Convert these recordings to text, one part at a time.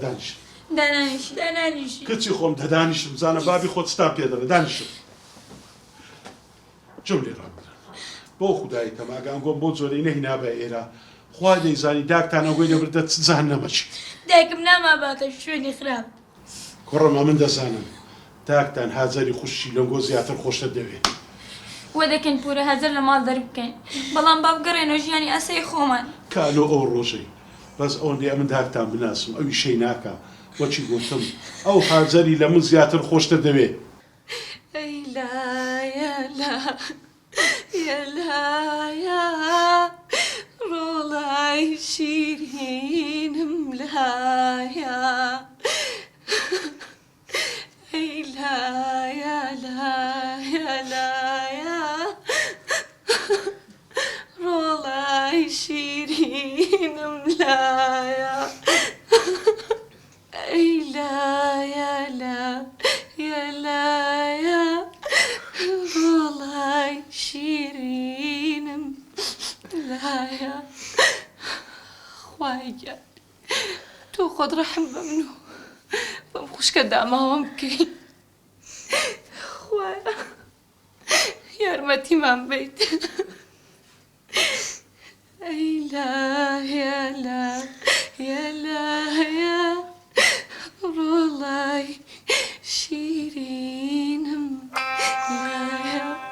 دانیشم دانیشی کچی خۆم دەدانیشم زانە بابی خۆت ستا پێ دەڵێ دانیشم جم لێ ڕابدرن بۆ خودایی تەماگان گۆم بۆ جۆرەی نەهینا بە ئێرە خوا دەیزانی داکتانەوەی لەبردە زان نەمەچی دایکم ناماباتە شوێنی خراپ کوڕەمە من دەزانم داکتان هاجری خوشی لەنگۆ زیاتر خۆشە دەوێت وە دەکەن پورە هەزر لە ماڵ دەربکەین بەڵام با بگەڕێنەوە ژیانی ئاسایی خۆمان کالۆ ئەو ڕۆژەی بەس ئەوەندەی ئەمن داکتان بناسم ئەوی شەی ناکە وەچی گوتم ئەو هاجری لە من زیاتر خۆشتە دەوێت يلايا رولاي شيرين ملايا لايا لايا لايا رولاي شيرين ملايا لايا لا يا لايا رولاي شيرين لايا خوايا تو خود رحم بمنو بمخوش كدامهم كي خوايا يا رمتي من بيت اي لا يا لا يا لا يا رولاي شيرين لايا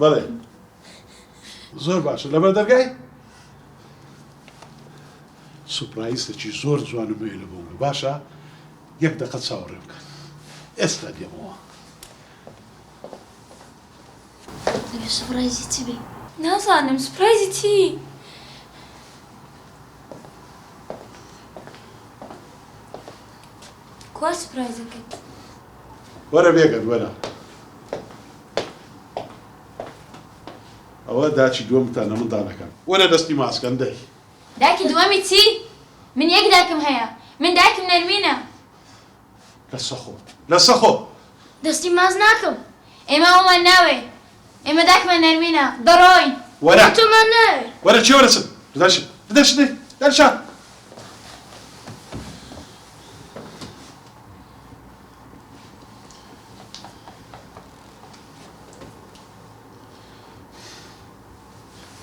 بەڵێ زۆر باشە لەبەر دەرگای سوپرایزێکی زۆر جوانم بێ لە بۆمە باشە یەک دەقەت چاوەڕێ بکەن ئێستا دێمەوە دەبێت سوپرایزی چی بێ؟ نازانم سوپرایزی چی؟ کوا سوپرایزەکەت؟ وەرە بێگەن وەرە ئەوە داچی دووەمتانە منداڵەکان وەرە دەستی ماسکەن دەی داکی دووەمی چی؟ من یەک داکم هەیە من داکم نەرمینە لە سەخۆ لە سەخۆ دەستی ماز ناکەم ئێمە ئەومان ناوێ ئێمە داکمان نەرمینە دەڕۆین وەرە تۆمان ناوێ وەرە چی وەرەچن بدەشت بدەشت دەرشان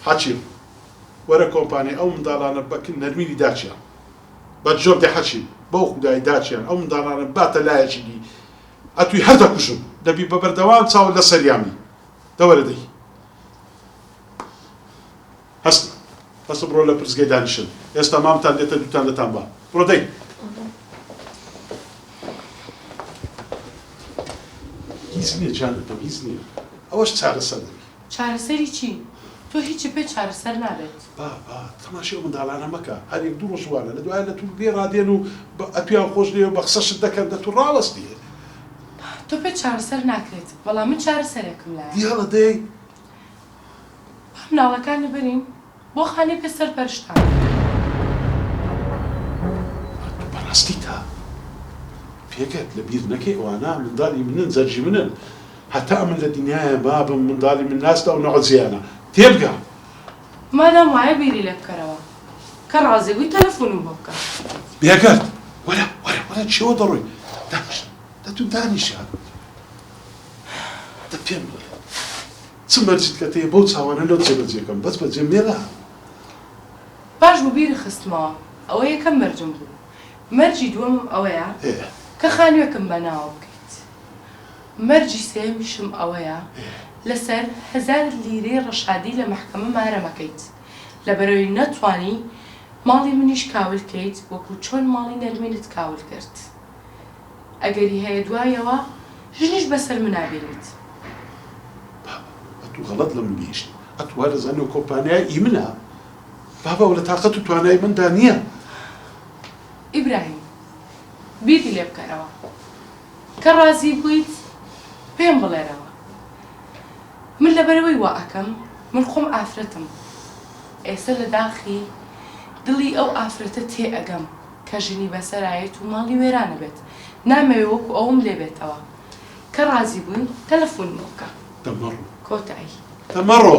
حەچیم وەرە کۆمپانیای ئەو منداڵانە بەکن نەرمینی داچیان بە جۆر دێ حەچیم بەو خودایی داچیان ئەو منداڵانە باتە لایەکی دی ئەتوی هەر دەکوژم دەبی بە بەردەوام چاوت لە سەریامی دەوەرە دەی هەستە بڕۆ لە پرسگەی دانیشن ئێستا مامتان دێتە دووتان لەتان با بڕۆ دەی هیچ نییە جانتەم هیچ نییە ئەوەش چارەسەر دەبی چارەسەری چی؟ تۆ هیچی پێ چارەسەر نابێت با تەماشای ئەو منداڵانە مەکە هەر یەک دوو ڕۆژ وانە لە دوایە لە تو لێ ڕادێن و ئەتویان خۆش لێ بە قسەشت دەکەن دە تو ڕاوەستی تۆ پێ چارەسەر ناکرێت بەڵام من چارەسەرێکم لایە دیاڵە دەی مناڵەکانی برین بۆ خانەی پێسەر پەرشتان بەڕاستی تا پێکەت لە بیر نەکەی ئەوانە منداڵی منن جەرجی منن هەتا من لە دنیایە بابم منداڵی من ناستا و نەوە جیانە تێبگە مادام وایە بیری لێ بکەرەوە کە ڕازی بووی تەلەفۆنم بۆ بکە بێگەر وەرە چێوە دەڕۆی دانیشە دەتو دانیشە دە پێم بڵێ چ مەرجیت کە تەیە بەو چاوانە لەو جێبەجێکەم بەس بەجێ مێڵە باش بوو بیری خستمەوە ئەوە یەکەم مەرجم بوو مەرجی دووەمم ئەوەیە کە خانوێکم بەناوە بکەیت مەرجی سێمیشم ئەوەیە لەسەر 1000 لیرەی ڕەشادی لە مەحکەمە مارەمەکەیت لەبەرەوەی نەتوانی ماڵی منیش کاول کەیت وەکو چۆن ماڵی نەرمینت کاول کرد ئەگەری هەیە دوایەوە ژنیش بەسەر منابێنیت ئەتو غەڵەت لە من گەیشت ئەتووا دەزانێ و کۆمپانیای ئی منە بابا و لە تاقەت و توانای مندا نییە ئیبراهیم بیری لێ بکەرەوە کە ڕازی بوویت پێم بڵێرەوە من لەبەرەوەی وا ئەکەم من خۆم ئافرەتم ئێستا لە داخی دڵی ئەو ئافرەتە تێ ئەگەم کە ژنی بەسەرایەت و ماڵی وێرانە بێت نامەوێ وەکو ئەوم لێ بێتەوە کە ڕازی بووین تەلەفۆن بکە دەمەڕۆ کۆتایی دەمەڕۆ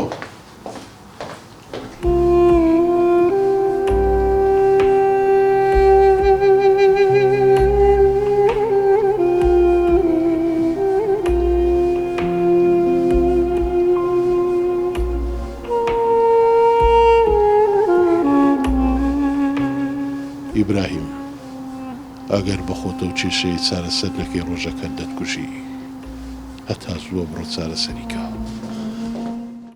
ئیبراهیم ئەگەر بەخۆتە و کێشەی چارەسەر نەکەی ڕۆژەکە دەتکوژی هەتا زووە بڕۆ چارەسەریکە